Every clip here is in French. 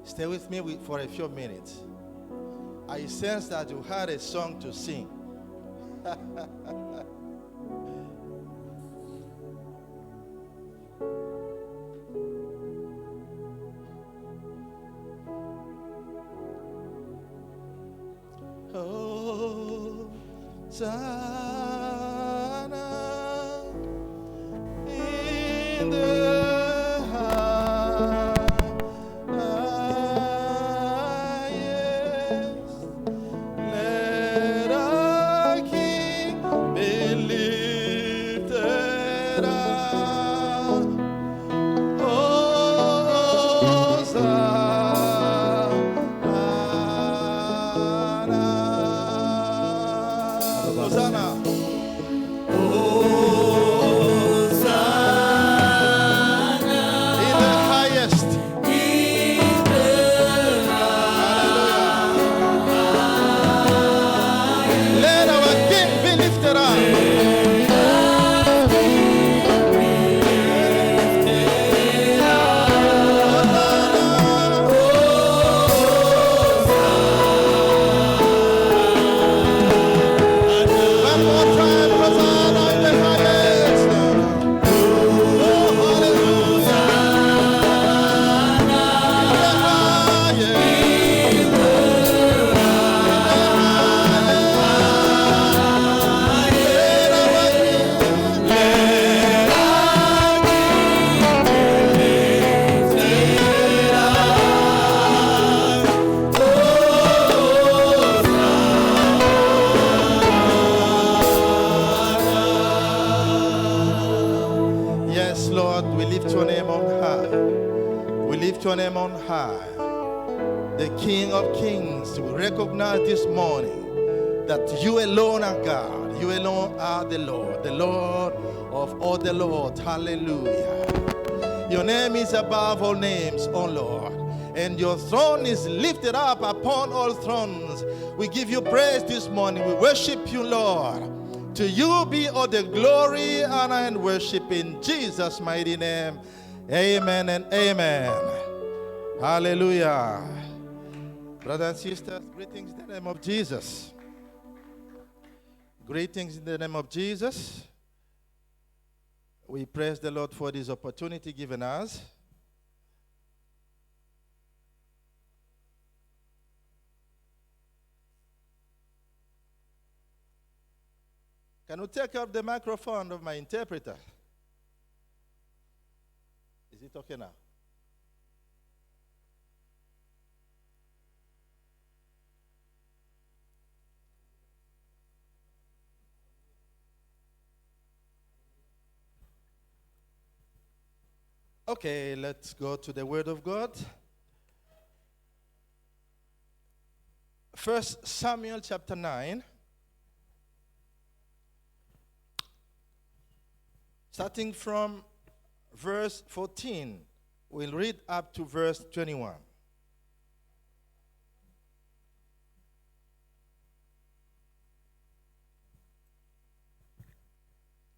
Stay with me for a few minutes. I sense that you had a song to sing. Oh, Hosanna in the highest. Let our King be lifted up. Hosanna. In the highest. Hallelujah. Let our King be lifted up. One more time, Hosanna in the highest. Oh, hallelujah. In the Yes, Lord, we lift your name on high. We lift your name on high. The King of Kings, we recognize this morning that you alone are God. You alone are the Lord of all the Lord. Hallelujah. Your name is above all names, O Lord, and your throne is lifted up upon all thrones. We give you praise this morning. We worship you, Lord. To you be all the glory, honor, and worship in Jesus' mighty name. Amen and amen. Hallelujah. Brothers and sisters, greetings in the name of Jesus. Greetings in the name of Jesus. We praise the Lord for this opportunity given us. Can you take up the microphone of my interpreter? Is it okay now? Okay, let's go to the Word of God. 1 Samuel chapter 9. Starting from verse 14, we'll read up to verse 21.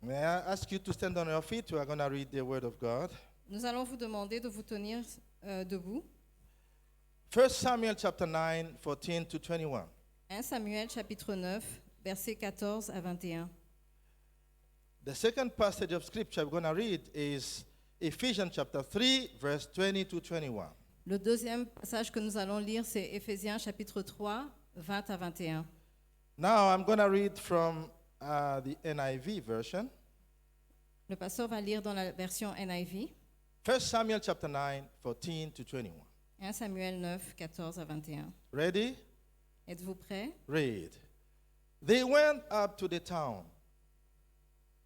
May I ask you to stand on your feet? We are going to read the Word of God. Nous allons vous demander de vous tenir debout. 1 Samuel chapter 9, 14 to 21. 1 Samuel chapitre 9, versets 14 à 21. The second passage of scripture we're going to read is Ephesians chapter 3, verse 20 to 21. Le deuxième passage que nous allons lire, c'est Éphésiens chapitre 3, 20 à 21. Now I'm going to read from the NIV version. Le pasteur va lire dans la version NIV. 1 Samuel chapter 9, 14 to 21. 1 Samuel 9, 14 à 21. Ready? Êtes-vous prêts? Read. They went up to the town,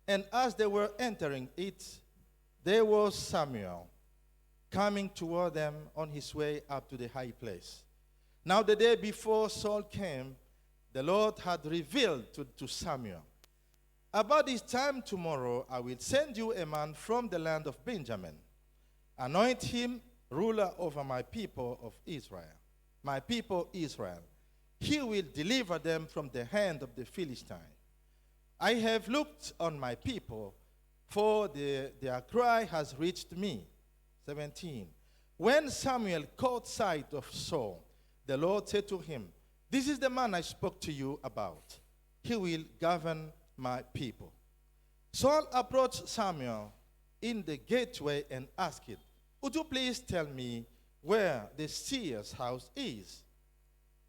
and as they were entering it, there was Samuel coming toward them on his way up to the high place. Now the day before Saul came, the Lord had revealed to Samuel, about this time tomorrow I will send you a man from the land of Benjamin. Anoint him ruler over my people of Israel. My people Israel. He will deliver them from the hand of the Philistine. I have looked on my people, for their cry has reached me. 17. When Samuel caught sight of Saul, the Lord said to him, "This is the man I spoke to you about. He will govern my people." Saul approached Samuel in the gateway and asked, "Would you please tell me where the seer's house is?"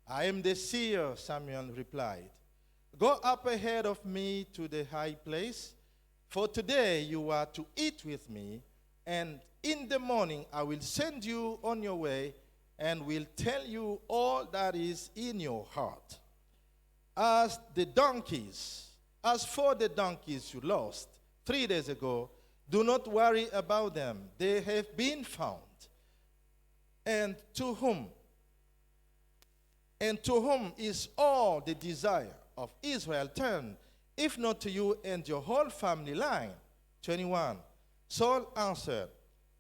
"I am the seer," Samuel replied. "Go up ahead of me to the high place, for today you are to eat with me, and in the morning I will send you on your way and will tell you all that is in your heart. As for the donkeys you lost 3 days ago, do not worry about them. They have been found. And to whom is all the desire of Israel turned, if not to you and your whole family line?" 21. Saul answered,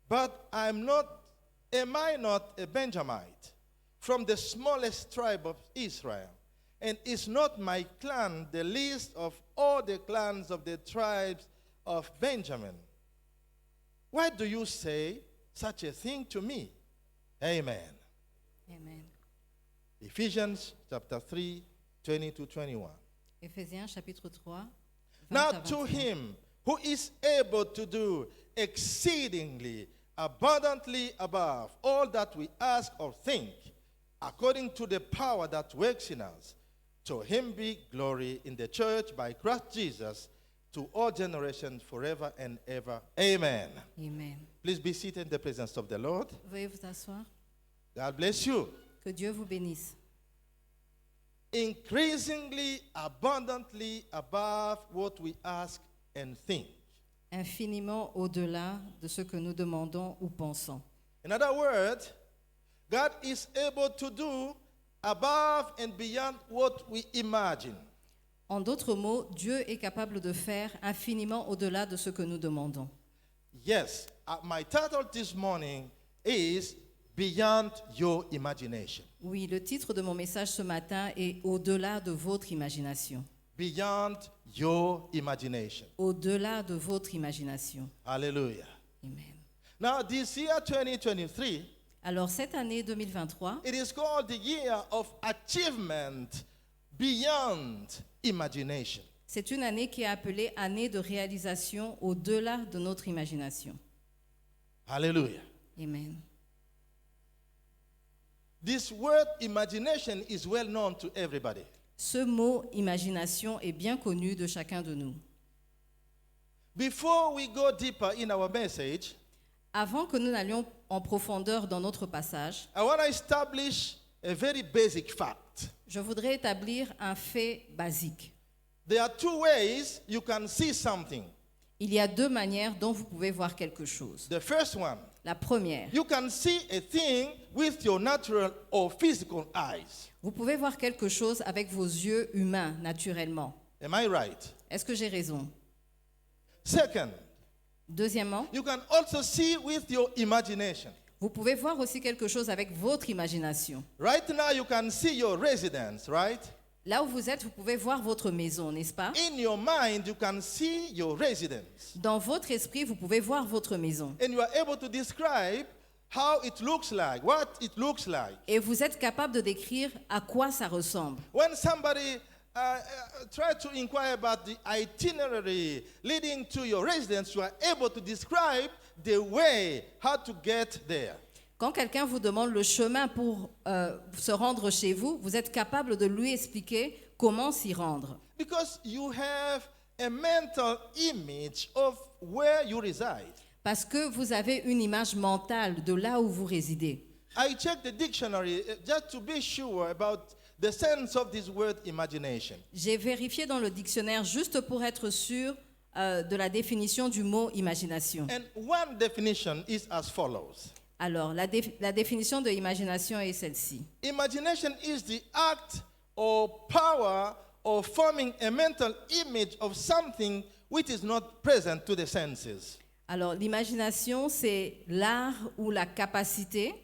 "But am I not a Benjamite from the smallest tribe of Israel? And is not my clan the least of all the clans of the tribes of Benjamin? Why do you say such a thing to me?" Amen. Amen. Ephesians chapter 3, 20 to 21. Éphésiens chapitre 3. 20 Now à to 21. him who is able to do exceedingly abundantly above all that we ask or think, according to the power that works in us, to him be glory in the church by Christ Jesus to all generations forever and ever. Amen. Amen. Please be seated in the presence of the Lord. Veuillez vous asseoir. God bless you. Que Dieu vous bénisse. Increasingly abundantly above what we ask and think. Infiniment au-delà de ce que nous demandons ou pensons. In other words, God is able to do above and beyond what we imagine. En d'autres mots, Dieu est capable de faire infiniment au-delà de ce que nous demandons. Yes, my title this morning is Beyond Your Imagination. Oui, le titre de mon message ce matin est Au-delà de votre imagination. Beyond your imagination. Au-delà de votre imagination. Hallelujah. Amen. Now, this year 2023, Alors, cette année 2023, it is called the year of achievement beyond imagination. c'est une année qui est appelée année de réalisation au-delà de notre imagination. Hallelujah. Amen. This word imagination is well known to everybody. Ce mot imagination est bien connu de chacun de nous. Before we go deeper in our message, Avant que nous n'allions en profondeur dans notre passage, I want to establish a very basic fact. je voudrais établir un fait basique. There are two ways you can see something. Il y a deux manières dont vous pouvez voir quelque chose. The first one, La première, you can see a thing with your natural or physical eyes. vous pouvez voir quelque chose avec vos yeux humains, naturellement. Am I right? Est-ce que j'ai raison? Second, Deuxièmement, you can also see with your imagination. vous pouvez voir aussi quelque chose avec votre imagination. Right now, you can see your residence, right? Là où vous êtes, vous pouvez voir votre maison, n'est-ce pas? In your mind, you can see your residence. Dans votre esprit, vous pouvez voir votre maison. And you are able to describe how it looks like, what it looks like. Et vous êtes capable de décrire à quoi ça ressemble. When somebody try to inquire about the itinerary leading to your residence, you are able to describe the way, how to get there. Quand quelqu'un vous demande le chemin pour se rendre chez vous, vous êtes capable de lui expliquer comment s'y rendre. Because you have a mental image of where you reside. Parce que vous avez une image mentale de là où vous résidez. I checked the dictionary just to be sure about the sense of this word imagination. J'ai vérifié dans le dictionnaire juste pour être sûr de la définition du mot imagination. And one definition is as follows. Alors, la définition de imagination est celle-ci. Imagination is the act or power of forming a mental image of something which is not present to the senses. Alors, l'imagination, c'est l'art ou la capacité.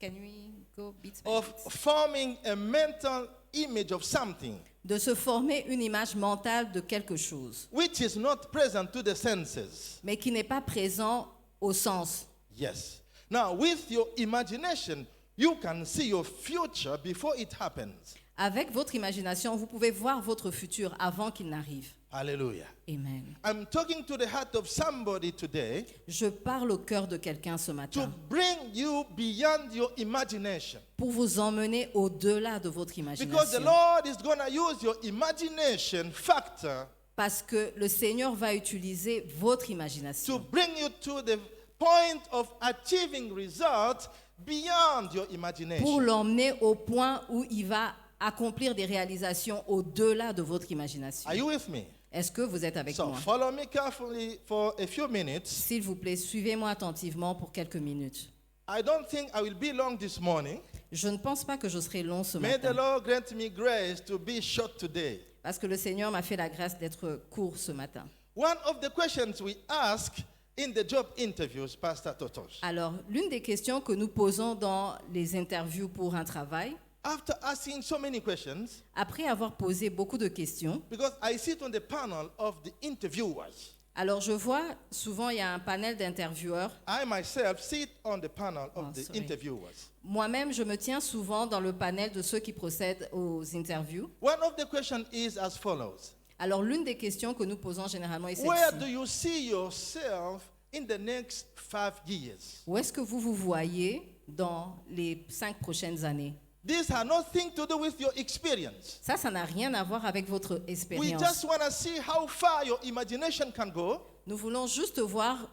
Can we go bit by Of bit? forming a mental image of something De se former une image mentale de quelque chose, which is not present to the senses. mais qui n'est pas présent au sens. Yes. Now, with your imagination, you can see your future before it happens. Avec votre imagination, vous pouvez voir votre futur avant qu'il n'arrive. Hallelujah. Amen. I'm talking to the heart of somebody today Je parle au cœur de quelqu'un ce to matin bring you beyond your imagination. pour vous emmener au-delà de votre Because the imagination. Lord is going to use your imagination factor Parce que le Seigneur va utiliser votre to imagination bring you to the point of achieving results beyond your pour imagination. l'emmener au point où il va accomplir des réalisations au-delà de votre imagination. Are you with me? Est-ce que vous êtes avec So moi? follow me carefully for a few minutes. S'il vous plaît, suivez-moi attentivement pour quelques minutes. I don't think I will be long this morning. Je ne pense pas que je serai long ce May the matin, Lord grant me grace to be short today. parce que le Seigneur m'a fait la grâce d'être court ce matin. One of the questions we ask in the job interviews, Pastor Totos, Alors, l'une des questions que nous posons dans les interviews pour un travail, after asking so many questions, après avoir posé beaucoup de questions, because I sit on the panel of the interviewers, alors je vois souvent il y a un panel d'intervieweurs. I myself sit on the panel of Oh, the sorry. interviewers. Moi-même, je me tiens souvent dans le panel de ceux qui procèdent aux interviews. One of the questions is as follows. Alors, l'une des questions que nous posons généralement est Where do celle-ci. you see yourself in the next 5 years? Où est-ce que vous vous voyez dans les 5 prochaines années? This has nothing to do with your experience. Ça n'a rien à voir avec votre We expérience. just want to see how far your imagination can go Nous voulons juste voir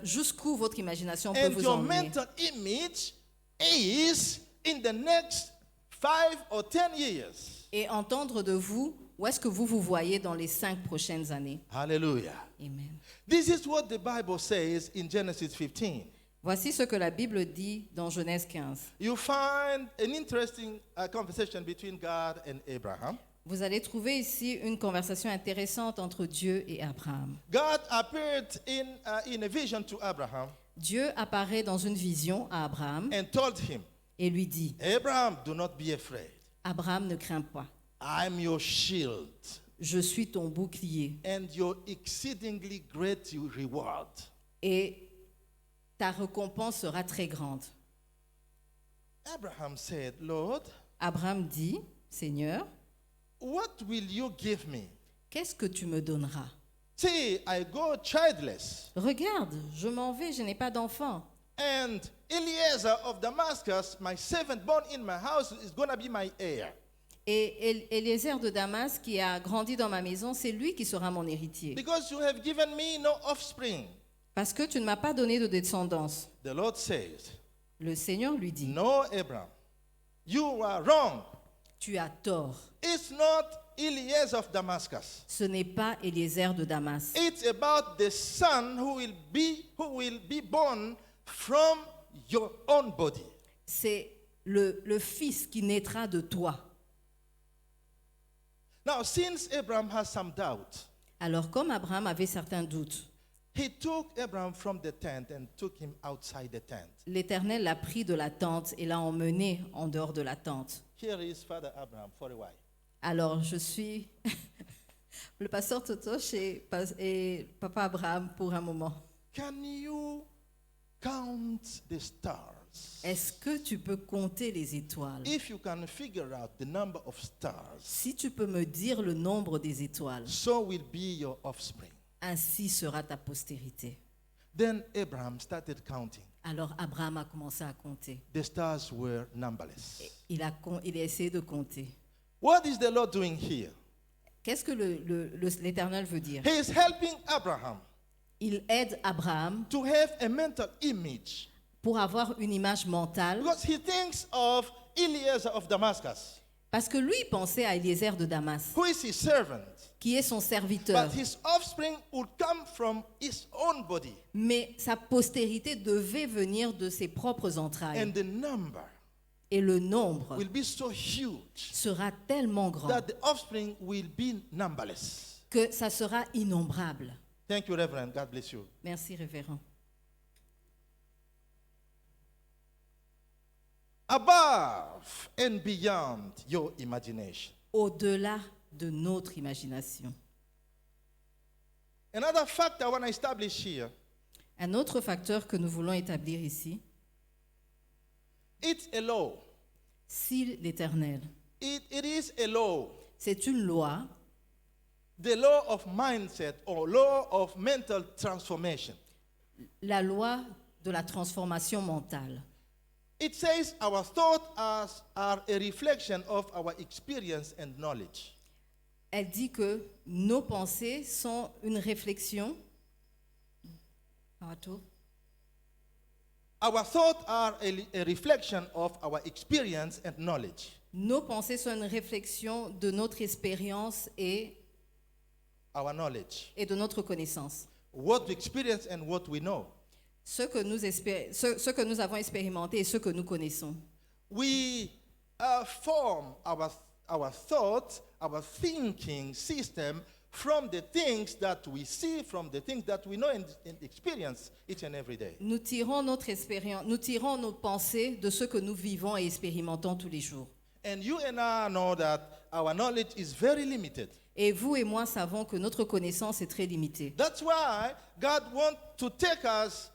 jusqu'où votre imagination peut and vous your emmener. mental image is in the next 5 or 10 years. Et entendre de vous, où est-ce que vous vous voyez dans les 5 prochaines années? Hallelujah. Amen. This is what the Bible says in Genesis 15. Voici ce que la Bible dit dans Genèse 15. You find an interesting conversation between God and Abraham. Vous allez trouver ici une conversation intéressante entre Dieu et Abraham. God appeared in a vision to Abraham Dieu apparaît dans une vision à Abraham and told him, et lui dit, Abraham, do not be afraid. Abraham, ne crains pas, I'm your shield je suis ton bouclier and your exceedingly great reward. et ta récompense sera très grande. Abraham said, Lord, Abraham dit, Seigneur, what will you give me? qu'est-ce que tu me donneras? See, I go childless, Regarde, je m'en vais, je n'ai pas d'enfant. and Eliezer of Damascus, my servant born in my house, is going to be my heir. Et Eliezer de Damas, qui a grandi dans ma maison, c'est lui qui sera mon héritier. Because you have given me no offspring. Parce que tu ne m'as pas donné de descendance. The Lord says, Le Seigneur lui dit, no, Abraham, you are wrong. tu as tort. It's not Eliezer of Damascus. Ce n'est pas Eliezer de Damas. It's about the son who will be born from your own body. C'est le fils qui naîtra de toi. Now, since Abraham has some doubt, Alors comme Abraham avait certains doutes, he took Abraham from the tent and took him outside the tent. l'Éternel l'a pris de la tente et l'a emmené en dehors de la tente. Here is Father Abraham for a while. Alors je suis le pasteur Totoche et papa Abraham pour un moment. Can you count the stars? Est-ce que tu peux compter les étoiles? If you can figure out the number of stars, Si tu peux me dire le nombre des étoiles, so will be your offspring. ainsi sera ta postérité. Then Abraham started counting. Alors Abraham a commencé à compter. The stars were numberless. Il a essayé de compter. What is the Lord doing here? Qu'est-ce que l'Éternel veut dire? He is helping Abraham Il aide Abraham to have a mental image pour avoir une image mentale, because he thinks of Eliezer of Damascus, parce que lui pensait à Eliezer de Damas, who is his servant, qui est son serviteur. but his offspring would come from his own body, Mais sa postérité devait venir de ses propres entrailles. and the number Et le nombre will be so huge sera tellement grand that the offspring will be numberless. que ça sera innombrable. Thank you, Reverend. God bless you. Merci, révérend. Above and beyond your imagination. Au-delà de notre imagination. Another fact I want to establish here Un autre facteur que nous voulons établir ici, It's a law. si l'Éternel, It is a law. c'est une loi, The law of mindset or law of mental transformation. la loi de la transformation mentale. It says our thoughts are a reflection of our experience and knowledge. Elle dit que nos pensées sont une réflexion. Our thoughts are a reflection of our experience and knowledge. Nos pensées sont une réflexion de notre expérience et Our knowledge. de notre connaissance. What we experience and what we know. Ce que nous avons expérimenté et ce que nous connaissons. We form our thoughts, our thinking system from the things that we see, from the things that we know and experience each and every day. Nous tirons notre expérience, nous tirons nos pensées de ce que nous vivons et expérimentons tous les jours. And you and I know that our knowledge is very limited. Et vous et moi savons que notre connaissance est très limitée. That's why God wants to take us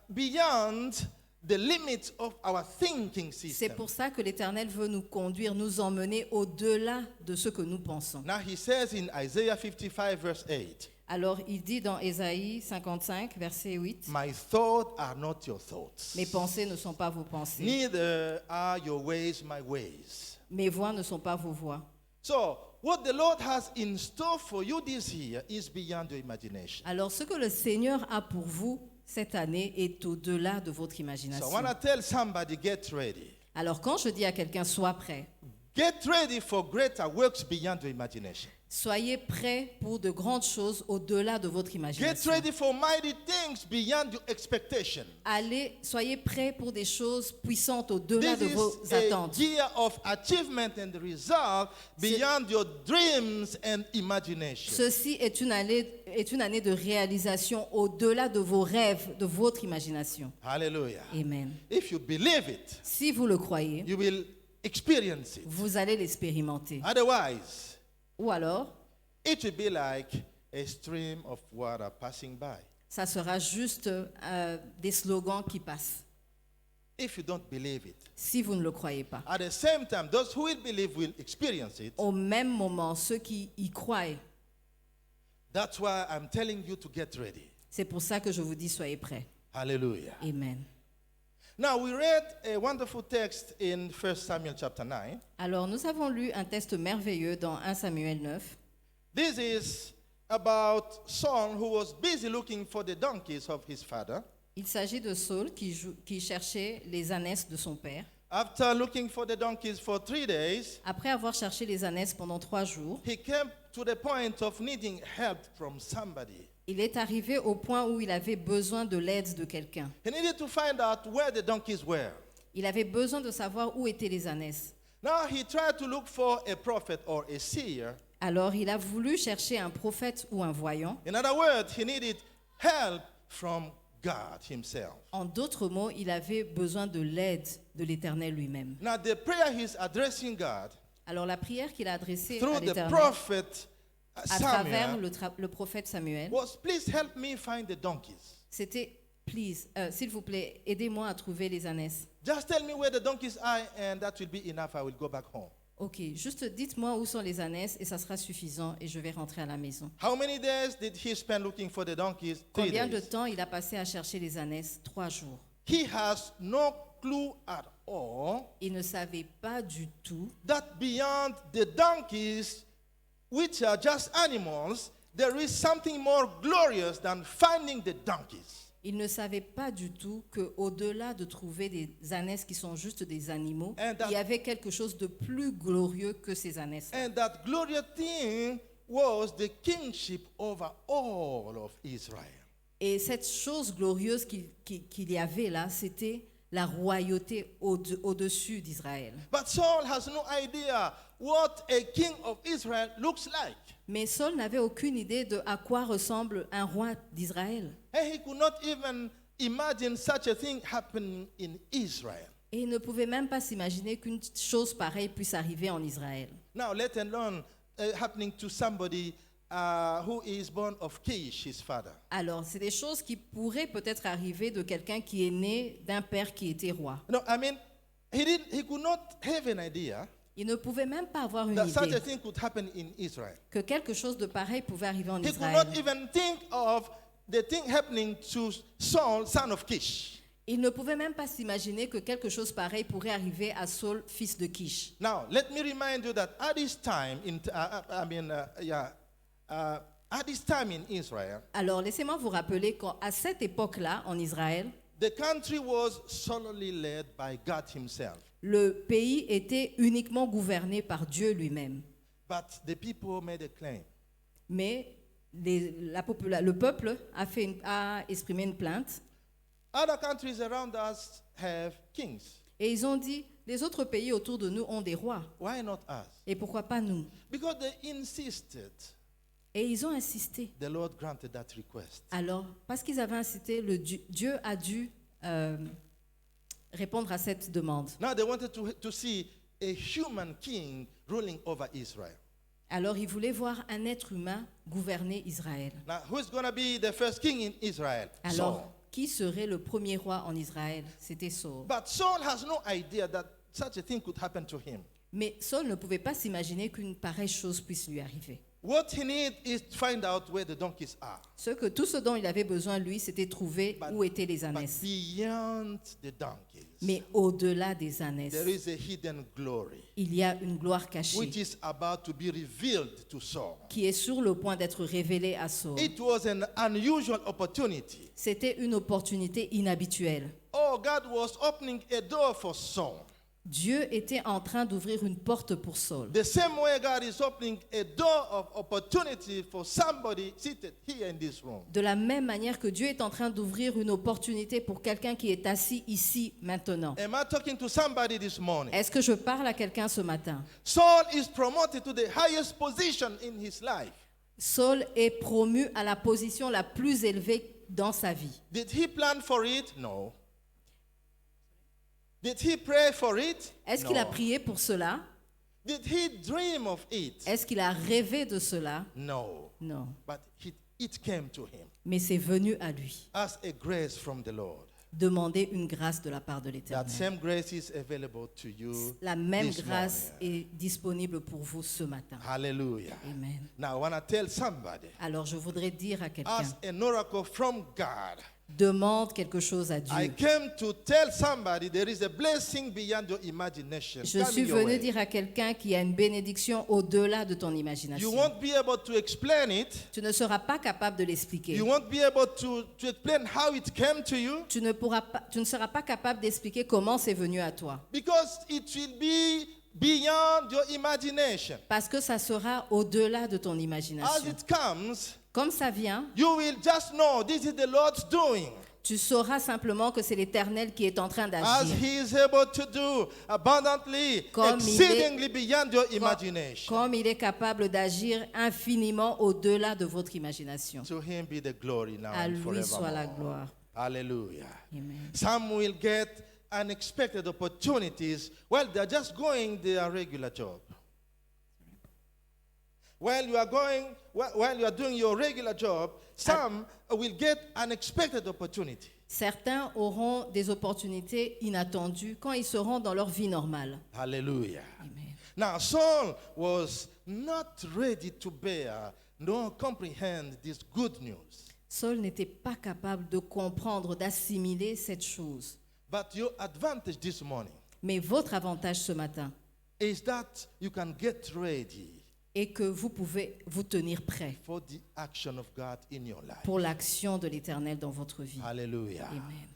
beyond the limits of our thinking C'est system. pour ça que l'Éternel veut nous conduire, nous emmener au-delà de ce que nous pensons. Now he says in Isaiah 55 verse 8, Alors il dit dans Ésaïe 55, verset 8, my thoughts are not your thoughts, mes pensées ne sont pas vos pensées, neither are your ways my ways. mes voies ne sont pas vos voies. So what the Lord has in store for you this year is beyond your imagination. Alors ce que le Seigneur a pour vous cette année est au-delà de votre So I imagination. want to tell somebody, get ready. Alors quand je dis à quelqu'un sois prêt, Get ready for greater works beyond your imagination. soyez prêt pour de grandes choses au-delà de votre Get imagination. ready for mighty things beyond your expectation. Soyez prêt pour des choses puissantes au-delà This de vos is a attentes. year of achievement and result beyond your dreams and imagination. Ceci est une année de réalisation au-delà de vos rêves, de votre imagination. Hallelujah. Amen. If you believe it, Si vous le croyez, you will experience it. vous allez l'expérimenter. Otherwise, Ou alors, it will be like a stream of water passing by. ça sera juste des slogans qui passent. If you don't believe it. Si vous ne le croyez pas. At the same time, those who will believe will experience it. Au même moment, ceux qui y croient, That's why I'm telling you to get ready. c'est pour ça que je vous dis soyez prêts. Hallelujah. Amen. Now we read a wonderful text in 1 Samuel chapter 9. Alors, nous avons lu un texte merveilleux dans 1 Samuel 9. This is about Saul who was busy looking for the donkeys of his father. Il s'agit de Saul qui cherchait les ânesses de son père. After looking for the donkeys for 3 days, Après avoir cherché les ânesses pendant 3 jours, he came to the point of needing help from somebody. il est arrivé au point où il avait besoin de l'aide de quelqu'un. He needed to find out where the donkeys were. Il avait besoin de savoir où étaient les ânesses. Now he tried to look for a prophet or a seer. Alors, il a voulu chercher un prophète ou un voyant. In other words, he needed help from God himself. En d'autres mots, il avait besoin de l'aide de l'Éternel lui-même. Now the prayer he's addressing God Alors, la prière qu'il a adressée à through the l'Éternel prophet à travers Samuel le prophète Samuel, was, please help me find the donkeys. c'était please, s'il vous plaît, aidez-moi à trouver les ânesses. Just tell me where the donkeys are and that will be enough. I will go back home. Ok, juste dites-moi où sont les ânesses et ça sera suffisant et je vais rentrer à la maison. How many days did he spend looking for the donkeys? 3 Combien de days. temps il a passé à chercher les ânesses? 3 jours. He has no clue at all Il ne savait pas du tout that beyond the donkeys, which are just animals, there is something more glorious than finding the donkeys. Il ne savait pas du tout qu'au-delà de trouver des ânesses qui sont juste des animaux, And that- il y avait quelque chose de plus glorieux que ces ânesses. And that glorious thing was the kingship over all of Israel. Et cette chose glorieuse qu'il y avait là, c'était la royauté au-dessus d'Israël. But Saul has no idea what a king of Israel looks like. Mais Saul n'avait aucune idée de à quoi ressemble un roi d'Israël. And he could not even imagine such a thing happening in Israel. Et il ne pouvait même pas s'imaginer qu'une chose pareille puisse arriver en Israël. Now, let alone happening to somebody who is born of Kish, his father. Alors, c'est des choses qui pourraient peut-être arriver de quelqu'un qui est né d'un père qui était roi. No, I mean, he could not have an idea Il ne pouvait même pas avoir une that such idée a thing could happen in Israel. que quelque chose de pareil pouvait arriver en He could Israël. not even think of the thing happening to Saul, son of Kish. Il ne pouvait même pas s'imaginer que quelque chose pareil pourrait arriver à Saul, fils de Kish. Now, let me remind you that at this time at this time in Israel, Alors, laissez-moi vous rappeler qu'à cette époque-là, en Israël, the country was solely led by God himself. le pays était uniquement gouverné par Dieu lui-même. But the people made a claim. Mais le peuple a exprimé une plainte Other countries around us have kings. et ils ont dit, les autres pays autour de nous ont des rois. Why not us? Et pourquoi pas nous? Because they insisted. Et ils ont insisté. The Lord granted that request. Alors, parce qu'ils avaient insisté, Dieu a dû répondre à cette demande. Now they wanted to see a human king ruling over Israel. Alors, ils voulaient voir un être humain gouverner Israël. Now, who's going to be the first king in Israel? Alors, Saul. qui serait le premier roi en Israël? C'était Saul. But Saul has no idea that such a thing could happen to him. Mais Saul ne pouvait pas s'imaginer qu'une pareille chose puisse lui arriver. What he needs is to find out where the donkeys are. Tout ce dont il avait besoin, lui, c'était trouver où étaient les But ânesses. beyond the donkeys, Mais au-delà des ânesses, there is a hidden glory il y a une gloire cachée which is about to be revealed to Saul. qui est sur le point d'être révélée à Saul. It was an unusual opportunity. C'était une opportunité inhabituelle. Oh, God was opening a door for Saul. Dieu était en train d'ouvrir une porte pour Saul. The same way God is opening a door of opportunity for somebody seated here in this room. De la même manière que Dieu est en train d'ouvrir une opportunité pour quelqu'un qui est assis ici maintenant. Am I talking to somebody this morning? Est-ce que je parle à quelqu'un ce matin? Saul is promoted to the highest position in his life. Saul est promu à la position la plus élevée dans sa vie. Did he plan for it? No. Did he pray for it? Est-ce qu'il a No. prié pour cela? Did he dream of it? Est-ce qu'il a rêvé de cela? No. Non. But it came to him Mais c'est venu à lui. as a grace from the Lord. Demander une grâce de la part de That l'Éternel. same grace is available to you. La même this grâce morning. est disponible pour vous ce matin. Hallelujah. Amen. Now I want to tell somebody, Alors je voudrais dire à quelqu'un, as an oracle from God, demande quelque chose à I Dieu. came to tell somebody there is a blessing beyond your imagination. Je coming suis your venu way. dire à quelqu'un qu'il y a une bénédiction au-delà de ton You imagination. won't be able to explain it. Tu ne seras pas capable de l'expliquer. You won't be able to explain how it came to you Tu ne seras pas capable d'expliquer comment c'est venu à toi. because it will be beyond your imagination. Parce que ça sera au-delà de ton As imagination. it comes, Comme ça vient, you will just know this is the Lord's doing. tu sauras simplement que c'est l'Éternel qui est en train As d'agir. He is able to do abundantly, Comme il exceedingly beyond your imagination. Comme il est capable d'agir infiniment au-delà de votre imagination. To Him be the glory now À and lui soit la forevermore. gloire. Hallelujah. Amen. Some will get unexpected opportunities while they're just going their regular job. While you are doing your regular job, some will get unexpected opportunity. Certains auront des opportunités inattendues quand ils seront dans leur vie normale. Hallelujah. Amen. Now Saul was not ready to bear nor comprehend this good news. Saul n'était pas capable de comprendre, d'assimiler cette chose. But your advantage this morning Mais votre avantage ce matin is that you can get ready est que vous pouvez vous tenir prêt for the action of God in your life. pour l'action de l'Éternel dans votre vie. Hallelujah. Amen.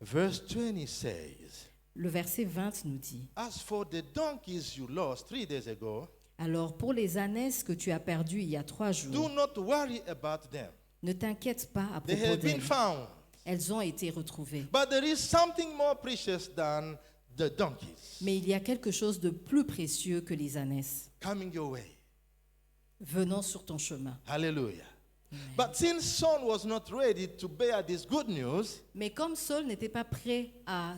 Verse 20 says, Le verset 20 nous dit, as for the donkeys you lost 3 days ago, alors pour les ânesses que tu as perdues il y a 3 do jours, not worry about them. ne t'inquiète pas à They propos have been d'elles. found. Elles ont été retrouvées. But there is something more precious than the donkeys Mais il y a quelque chose de plus précieux que les ânesses coming your way. venant sur ton chemin. Hallelujah. But since Saul was not ready to bear this good news, Mais comme Saul n'était pas prêt à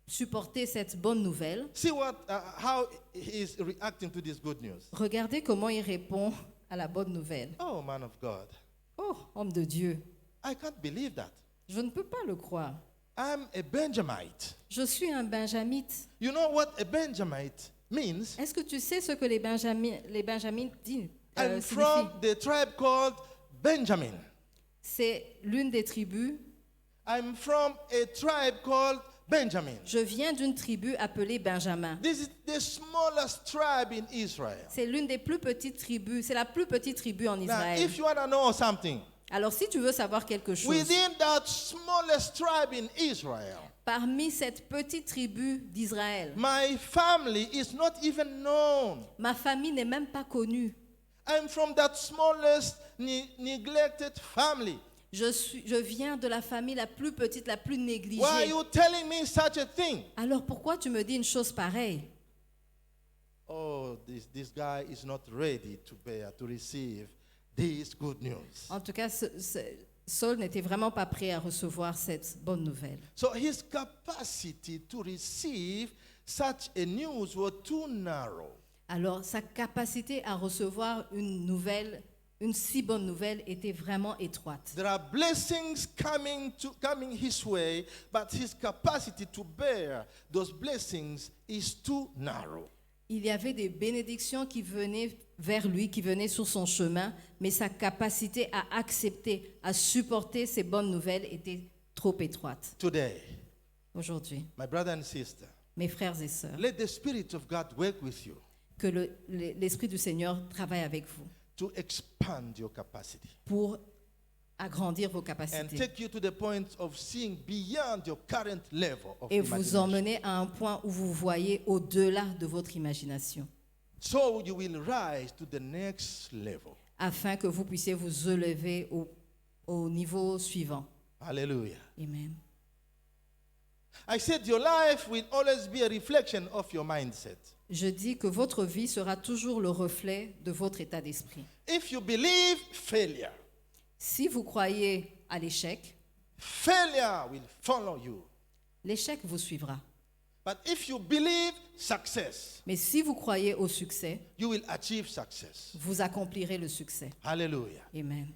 supporter cette bonne nouvelle, see how he is reacting to this good news. regardez comment il répond à la bonne nouvelle. Oh, man of God, Oh, homme de Dieu, I can't believe that. je ne peux pas le croire. I'm a Benjamite. Je suis un benjamite. You know what a Benjamite means? Est-ce que tu sais ce que les benjamites disent, I'm signifient? from the tribe called Benjamin. C'est l'une des tribus. I'm from a tribe called Benjamin. Je viens d'une tribu appelée Benjamin. This is the smallest tribe in Israel. C'est l'une des plus petites tribus. C'est la plus petite tribu en Now, Israël. if you want to know something, Alors, si tu veux savoir quelque chose, within that smallest tribe in Israel, parmi cette petite tribu d'Israël, my family is not even known. ma famille n'est même pas connue. I'm from that smallest neglected family. Je viens de la famille la plus petite, la plus Why are négligée. you telling me such a thing? Alors pourquoi tu me dis une chose pareille? Oh, this guy is not ready to receive this good news. En tout cas, Saul n'était vraiment pas prêt à recevoir cette bonne nouvelle. So his capacity to receive such a news was too narrow. Alors sa capacité à recevoir une nouvelle, une si bonne nouvelle était vraiment étroite. There are blessings coming his way, but his capacity to bear those blessings is too narrow. Il y avait des bénédictions qui venaient vers lui, qui venaient sur son chemin, mais sa capacité à accepter, à supporter ces bonnes nouvelles était trop étroite. Today, Aujourd'hui, my brother and sister, mes frères et sœurs, let the Spirit of God work with you que l'Esprit du Seigneur travaille avec vous to expand your capacity pour agrandir vos and capacités take you to the point of seeing beyond your current level of et vous imagination. emmener à un point où vous voyez au-delà de votre imagination, So you will rise to the next level. afin que vous puissiez vous élever au niveau suivant. Hallelujah. Amen. I said your life will always be a reflection of your mindset. Je dis que votre vie sera toujours le reflet de votre état d'esprit. If you believe failure, Si vous croyez à l'échec, failure will follow you. l'échec vous suivra. But if you believe success, Mais si vous croyez au succès, you will achieve success. vous accomplirez le succès. Hallelujah. Amen.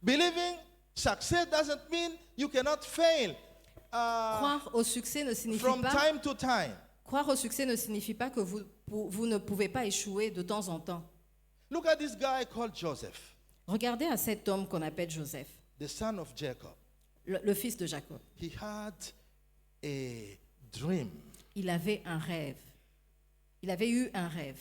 Believing success doesn't mean you cannot fail Croire au succès ne signifie from pas time to time. croire au succès ne signifie pas que vous ne pouvez pas échouer de temps en temps. Look at this guy called Joseph, Regardez à cet homme qu'on appelle Joseph, the son of Jacob. le fils de Jacob. He had a dream, Il avait un rêve. Il avait eu un rêve,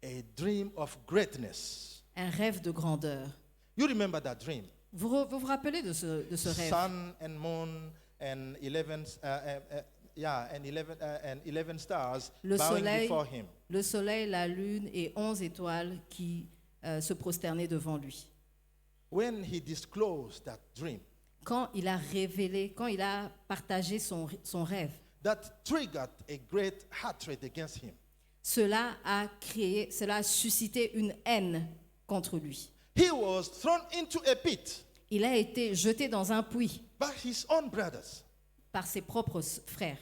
a dream of greatness. un rêve de grandeur. You remember that dream? Vous rappelez de ce rêve? Sun and moon and 11 stars Le bowing soleil, before him. le soleil, la lune et 11 étoiles qui se prosternaient devant lui. When he disclosed that dream, Quand il a révélé, quand il a partagé son rêve, that triggered a great hatred against him. cela a suscité une haine contre lui. He was thrown into a pit Il a été jeté dans un puits by his own brothers. par ses propres frères.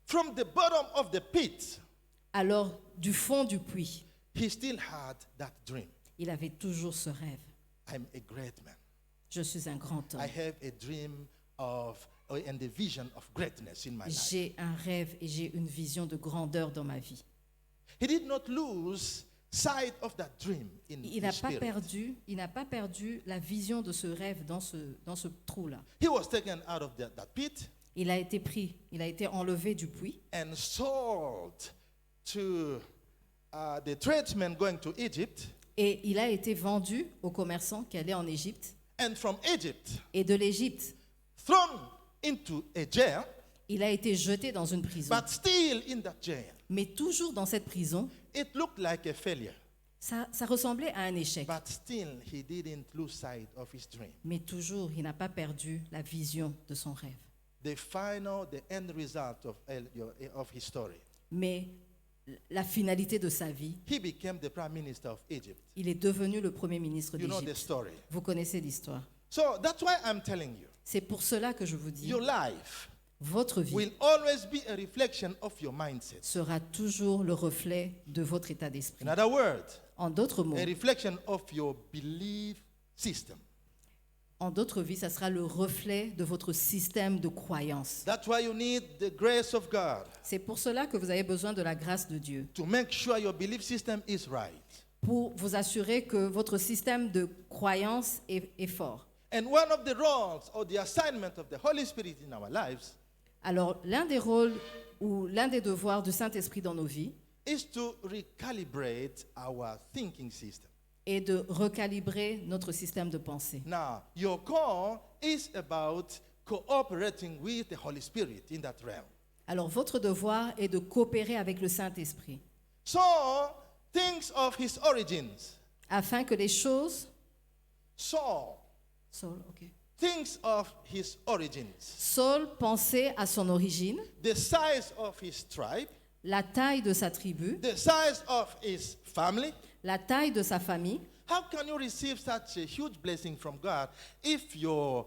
From the bottom of the pit, Alors, du fond du puits, he still had that dream. il avait toujours ce rêve. I'm a great man. Je suis un grand homme. I have a dream and a vision of greatness in my life. J'ai un rêve et j'ai une vision de grandeur dans ma vie. He did not lose sight of that dream in Il his n'a pas spirit. perdu la vision de ce rêve dans ce trou-là. He was taken out of that pit Il a été pris, il a été enlevé du puits and sold to the tradesmen going to Egypt. et il a été vendu aux commerçants qui allaient en Égypte. And from Egypt, Et de l'Égypte, thrown into a jail, il a été jeté dans une prison. but still in that jail. Mais toujours dans cette prison, It looked like a failure, ça ressemblait à un échec. but still he didn't lose sight of his dream. Mais toujours, il n'a pas perdu la vision de son rêve. The end result of his story. Mais la finalité de sa vie, He became the prime minister of Egypt. il est devenu le premier ministre You know the d'Égypte. story. Vous connaissez l'histoire. So that's why I'm telling you, C'est pour cela que je vous dis, your life votre vie will always be a reflection of your mindset. sera toujours le reflet de votre état d'esprit. In other words, En d'autres mots, a reflection of your belief system. en d'autres vies, ça sera le reflet de votre système de croyance. That's why you need the grace of God C'est pour cela que vous avez besoin de la grâce de Dieu, to make sure your belief system is right. pour vous assurer que votre système de croyance est fort. And one of the roles or the assignment of the Holy Spirit in our lives Alors, l'un des rôles ou l'un des devoirs du Saint-Esprit dans nos vies is to recalibrate our thinking system. est de recalibrer notre système de pensée. Now, your call is about cooperating with the Holy Spirit in that realm. Alors, votre devoir est de coopérer avec le Saint-Esprit So, things of his origins. afin que les choses... Saul, Saul, ok. things of his origins. Saul pensait à son origine, The size of his tribe, la taille de sa tribu, the size of his family. la taille de sa famille. How can you receive such a huge blessing from God if your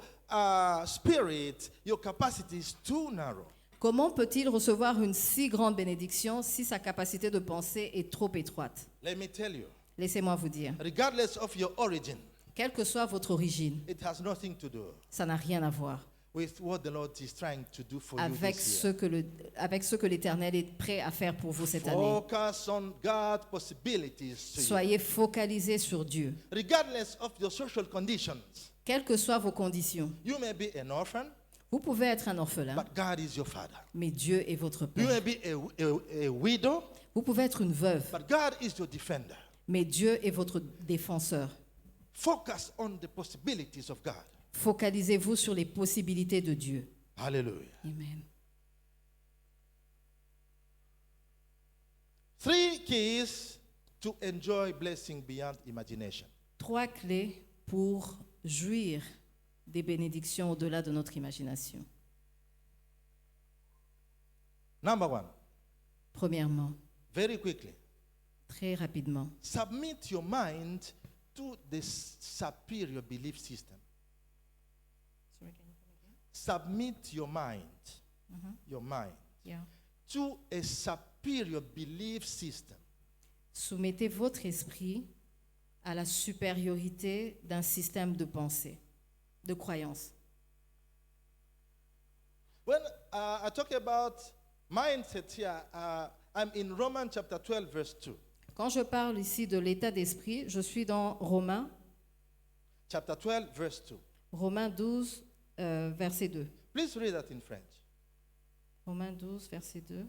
spirit, your capacity is too narrow? Comment peut-il recevoir une si grande bénédiction si sa capacité de penser est trop étroite? Let me tell you, Laissez-moi vous dire, regardless of your origin, quelle que soit votre origine, it has nothing to do ça n'a rien à voir with what the Lord is trying to do for you avec this year. avec ce que l'Éternel est prêt à faire pour vous cette année. Focus on God's possibilities to you. Soyez focalisés sur Dieu, Regardless of your social conditions, quelles que soient vos conditions. you may be an orphan, Vous pouvez être un orphelin, but God is your father. mais Dieu est votre You Père. may be a widow, Vous pouvez être une veuve, but God is your defender. mais Dieu est votre défenseur. Focus on the possibilities of God. Focalisez-vous sur les possibilités de Dieu. Hallelujah. Amen. 3 keys to enjoy blessing beyond imagination. 3 clés pour jouir des bénédictions au-delà de notre imagination. Number 1, Premièrement, very quickly, très rapidement, submit your mind to the superior belief system. Submit your mind, to a superior belief system. Soumettez votre esprit à la supériorité d'un système de pensée, de croyance. When I talk about mindset here, I'm in Romans chapter 12, verse 2. Quand je parle ici de l'état d'esprit, je suis dans Romains, Chapter 12, verse 2. Romains 12, verset 2. Please read that in French. Romains 12, verset 2.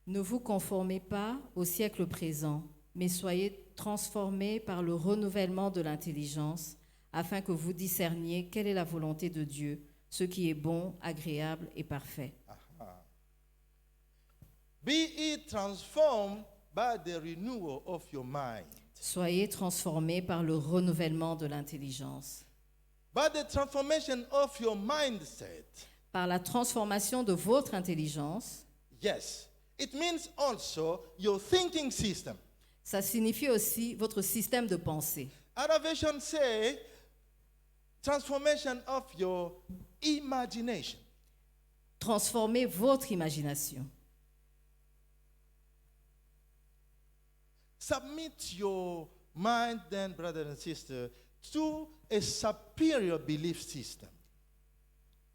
Ne vous conformez pas au siècle présent, mais soyez transformés par le renouvellement de l'intelligence, afin que vous discerniez quelle est la volonté de Dieu, ce qui est bon, agréable et parfait. Be ye transformed by the renewal of your mind. Soyez transformés par le renouvellement de l'intelligence, By the transformation of your mindset. par la transformation de votre intelligence. Yes. It means also your thinking system. Ça signifie aussi votre système de pensée. Other versions say transformation of your imagination. Transformez votre imagination. Submit your mind then, brother and sister, to a superior belief system.